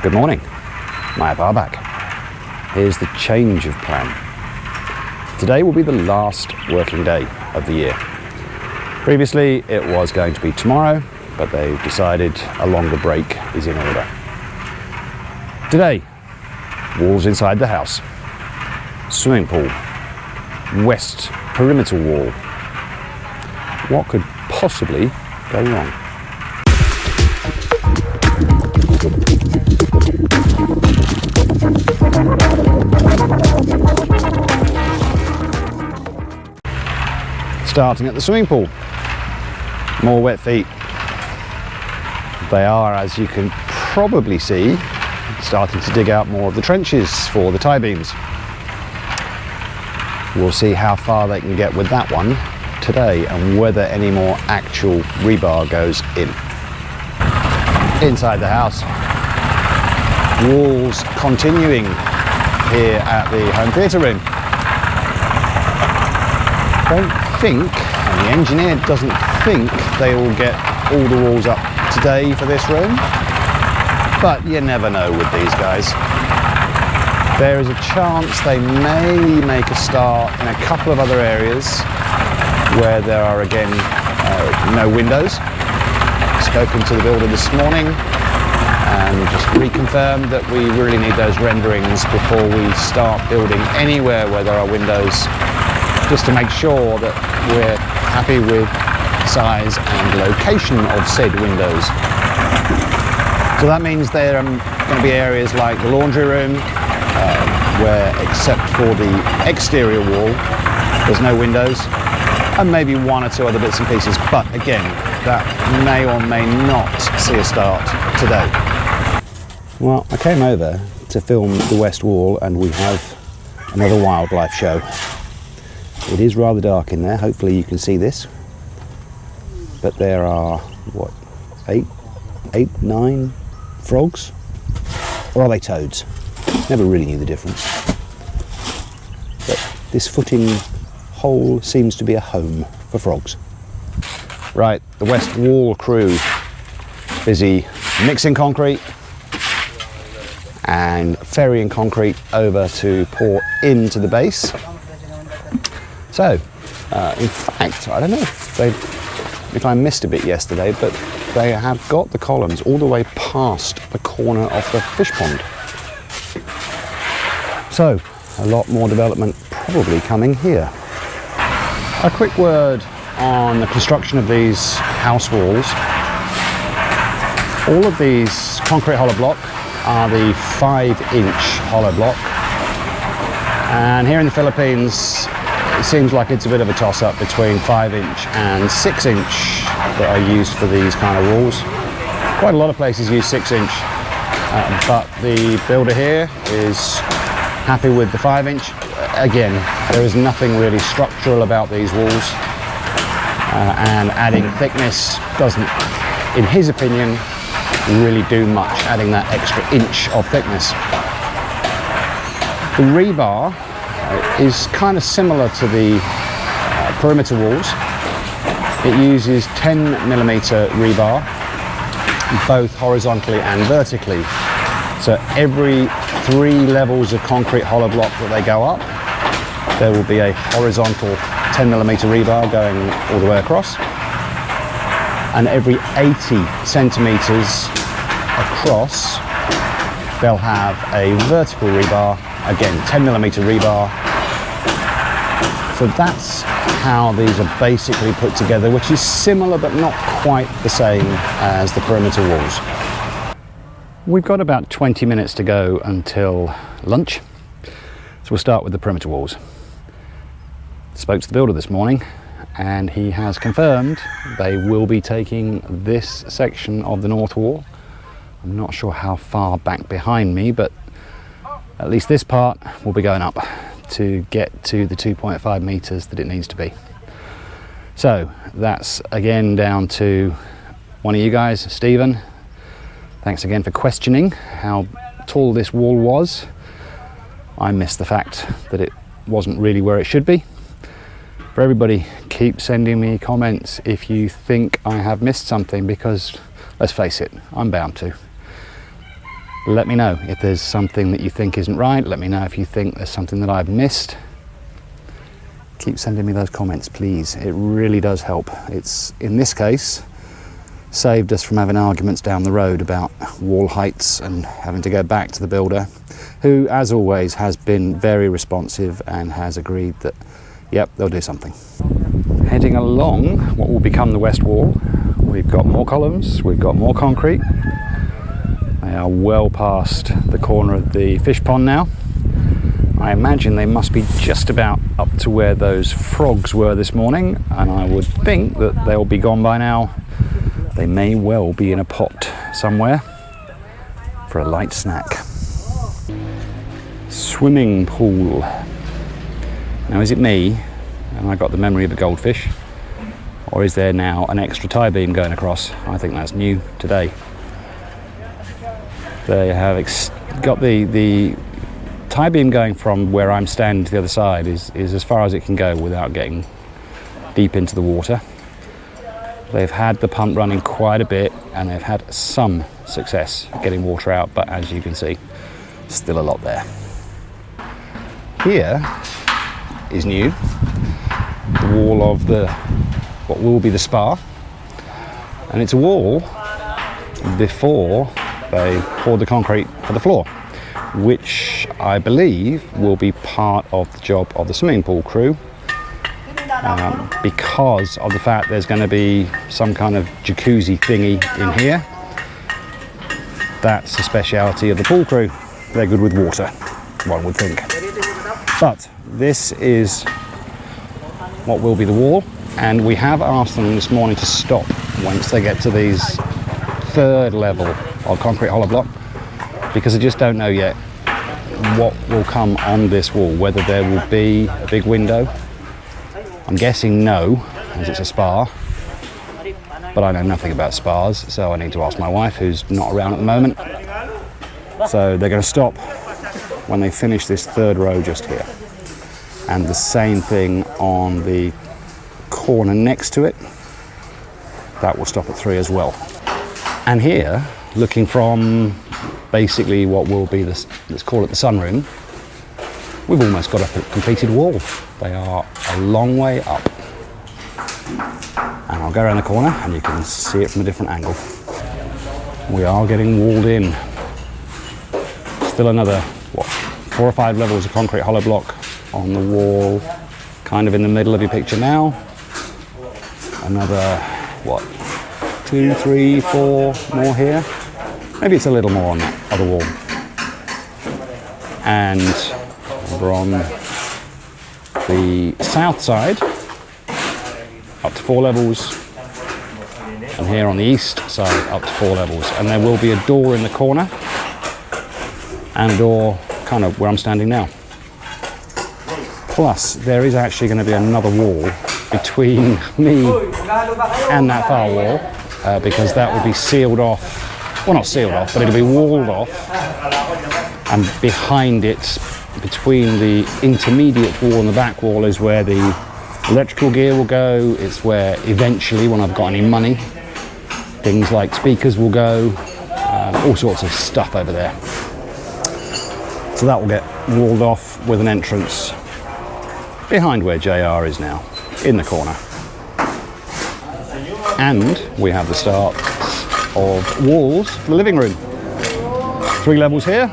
Good morning, Maya Bar back. Here's the change of plan. Today will be the last working day of the year. Previously it was going to be tomorrow, but they've decided a longer break is in order. Today, walls inside the house, swimming pool, west perimeter wall. What could possibly go wrong? Starting at the swimming pool, more wet feet. They are, as you can probably see, starting to dig out more of the trenches for the tie beams. We'll see how far they can get with that one today and whether any more actual rebar goes in. Inside the house, walls continuing here at the home theatre room. Don't think, and the engineer doesn't think, they will get all the walls up today for this room, but you never know with these guys. There is a chance they may make a start in a couple of other areas where there are again no windows. Spoken to the builder this morning and just reconfirmed that we really need those renderings before we start building anywhere where there are windows, just to make sure that we're happy with size and location of said windows. So that means there are going to be areas like the laundry room where, except for the exterior wall, there's no windows, and maybe one or two other bits and pieces, but again, that may or may not see a start today. Well, I came over to film the west wall and we have another wildlife show. It is rather dark in there, hopefully you can see this. But there are, what, eight, 9 frogs? Or are they toads? Never really knew the difference. But this footing hole seems to be a home for frogs. Right, the west wall crew busy mixing concrete and ferrying concrete over to pour into the base. So, in fact, I don't know if I missed a bit yesterday, but they have got the columns all the way past the corner of the fish pond. So, a lot more development probably coming here. A quick word on the construction of these house walls. All of these concrete hollow block are the 5-inch hollow block. And here in the Philippines, it seems like it's a bit of a toss-up between 5-inch and 6-inch that are used for these kind of walls. Quite a lot of places use 6-inch, but the builder here is happy with the 5-inch. Again, there is nothing really structural about these walls, and adding thickness doesn't, in his opinion, really do much, adding that extra inch of thickness. The rebar is kind of similar to the perimeter walls. It uses 10mm rebar, both horizontally and vertically. So every 3 levels of concrete hollow block that they go up, there will be a horizontal 10mm rebar going all the way across. And every 80 centimeters across, they'll have a vertical rebar, again 10mm rebar. So that's how these are basically put together, which is similar but not quite the same as the perimeter walls. We've got about 20 minutes to go until lunch, so we'll start with the perimeter walls. Spoke to the builder this morning and he has confirmed they will be taking this section of the north wall. I'm not sure how far back behind me, but at least this part will be going up to get to the 2.5 meters that it needs to be. So that's again down to one of you guys, Stephen. Thanks again for questioning how tall this wall was. I missed the fact that it wasn't really where it should be. For everybody, keep sending me comments if you think I have missed something, because let's face it, I'm bound to. Let me know if there's something that you think isn't right. Let me know if you think there's something that I've missed. Keep sending me those comments, please. It really does help. It's, in this case, saved us from having arguments down the road about wall heights and having to go back to the builder, who, as always, has been very responsive and has agreed that, yep, they'll do something. Heading along what will become the west wall, we've got more columns, we've got more concrete. They are well past the corner of the fish pond now. I imagine they must be just about up to where those frogs were this morning, and I would think that they'll be gone by now. They may well be in a pot somewhere for a light snack. Swimming pool. Now, is it me and I got the memory of a goldfish, or is there now an extra tie beam going across? I think that's new today. They have got the tie beam going from where I'm standing to the other side is as far as it can go without getting deep into the water. They've had the pump running quite a bit and they've had some success getting water out, but as you can see, still a lot there. Here is new, the wall of what will be the spa, and it's a wall before they poured the concrete for the floor, which I believe will be part of the job of the swimming pool crew, because of the fact there's going to be some kind of jacuzzi thingy in here. That's the speciality of the pool crew. They're good with water, one would think. But this is what will be the wall, and we have asked them this morning to stop once they get to these third level of concrete hollow block, because I just don't know yet what will come on this wall, whether there will be a big window. I'm guessing no, as it's a spa, but I know nothing about spas, so I need to ask my wife, who's not around at the moment. So they're going to stop when they finish this third row just here, and the same thing on the corner next to it. That will stop at 3 as well. And here, looking from basically what will be this, let's call it the sunroom, we've almost got a completed wall. They are a long way up. And I'll go around the corner and you can see it from a different angle. We are getting walled in. Still another, 4 or 5 levels of concrete hollow block on the wall, kind of in the middle of your picture now. Another, 2, 3, 4 more here. Maybe it's a little more on that other wall. And over on the south side, up to 4 levels. And here on the east side, up to 4 levels. And there will be a door in the corner, and a door kind of where I'm standing now. Plus, there is actually going to be another wall between me and that far wall, because that will be sealed off. Well, not sealed off, but it'll be walled off, and behind it, between the intermediate wall and the back wall, is where the electrical gear will go. It's where eventually, when I've got any money, things like speakers will go, all sorts of stuff over there. So that will get walled off with an entrance behind where JR is now, in the corner. And we have the start of walls for the living room. 3 levels here,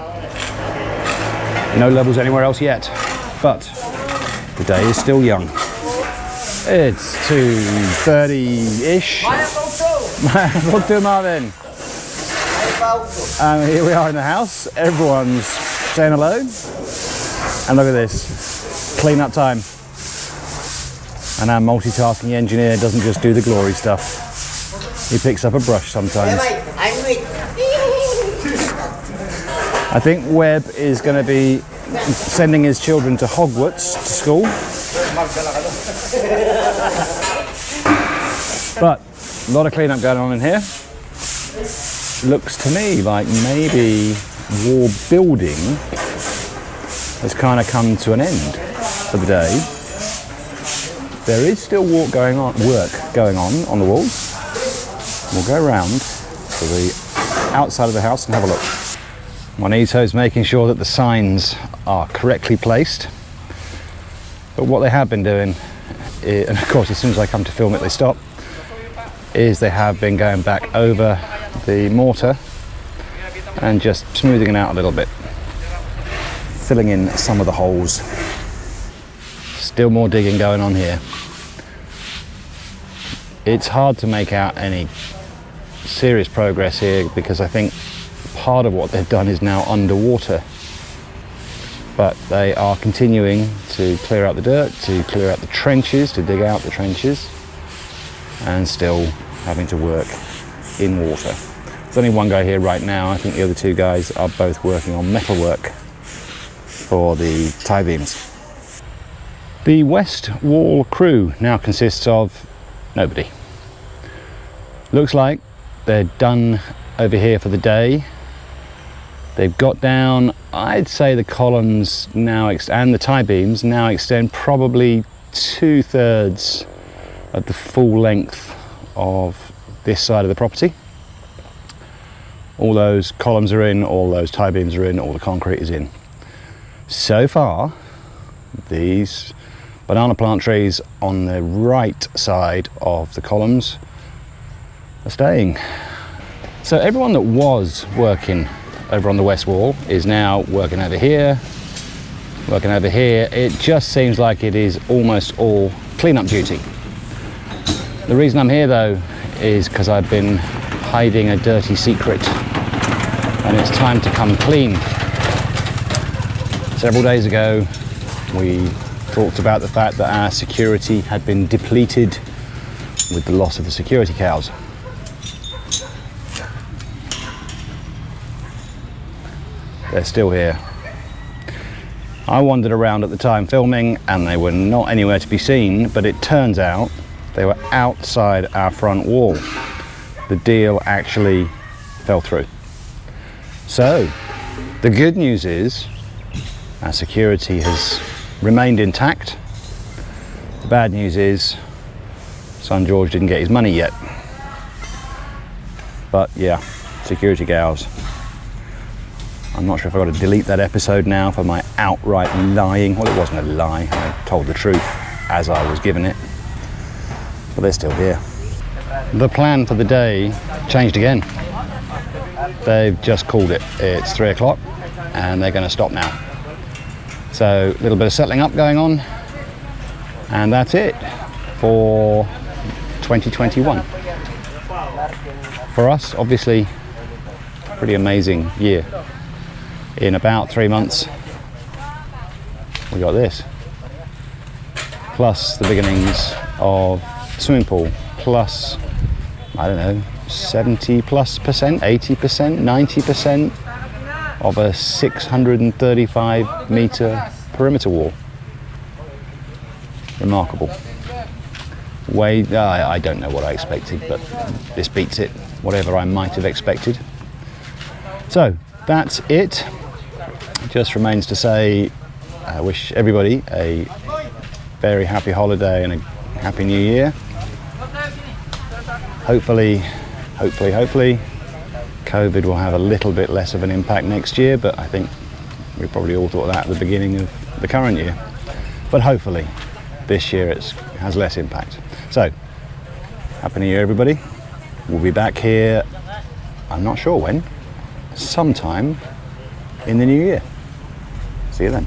no levels anywhere else yet, but the day is still young. It's 2:30-ish. What do Marvin? Here we are in the house. Everyone's saying hello. And look at this, clean up time. And our multitasking engineer doesn't just do the glory stuff. He picks up a brush sometimes. I think Webb is going to be sending his children to Hogwarts to school. But a lot of cleanup going on in here. Looks to me like maybe wall building has kind of come to an end for the day. There is still work going on the walls. We'll go around to the outside of the house and have a look. Juanito's making sure that the signs are correctly placed. But what they have been doing, and of course as soon as I come to film it they stop, is they have been going back over the mortar and just smoothing it out a little bit, filling in some of the holes. Still more digging going on here. It's hard to make out any serious progress here because I think part of what they've done is now underwater. But they are continuing to clear out the dirt, to clear out the trenches, to dig out the trenches, and still having to work in water. There's only one guy here right now. I think the other two guys are both working on metalwork for the tie beams. The west wall crew now consists of nobody. Looks like they're done over here for the day. They've got down, I'd say the columns now and the tie beams now extend probably 2/3 of the full length of this side of the property. All those columns are in, all those tie beams are in, all the concrete is in. So far, these banana plant trees on the right side of the columns are staying. So everyone that was working over on the west wall is now working over here, working over here. It just seems like it is almost all cleanup duty. The reason I'm here though is because I've been hiding a dirty secret and it's time to come clean. Several days ago we talked about the fact that our security had been depleted with the loss of the security cows. They're still here. I wandered around at the time filming and they were not anywhere to be seen, but it turns out they were outside our front wall. The deal actually fell through. So, the good news is our security has remained intact. The bad news is son George didn't get his money yet. But yeah, security cows. I'm not sure if I've got to delete that episode now for my outright lying. Well, it wasn't a lie. I told the truth as I was given it. But they're still here. The plan for the day changed again. They've just called it. It's 3 o'clock and they're going to stop now. So a little bit of settling up going on. And that's it for 2021. For us, obviously, pretty amazing year. In about 3 months, we got this. Plus the beginnings of swimming pool, plus, I don't know, 70+%, 80%, 90% of a 635 meter perimeter wall. Remarkable. I don't know what I expected, but this beats it, whatever I might have expected. So that's it. Just remains to say I wish everybody a very happy holiday and a happy new year. Hopefully COVID will have a little bit less of an impact next year, but I think we probably all thought that at the beginning of the current year. But hopefully this year it has less impact. So happy new year everybody. We'll be back here, I'm not sure when, sometime in the new year. See you then.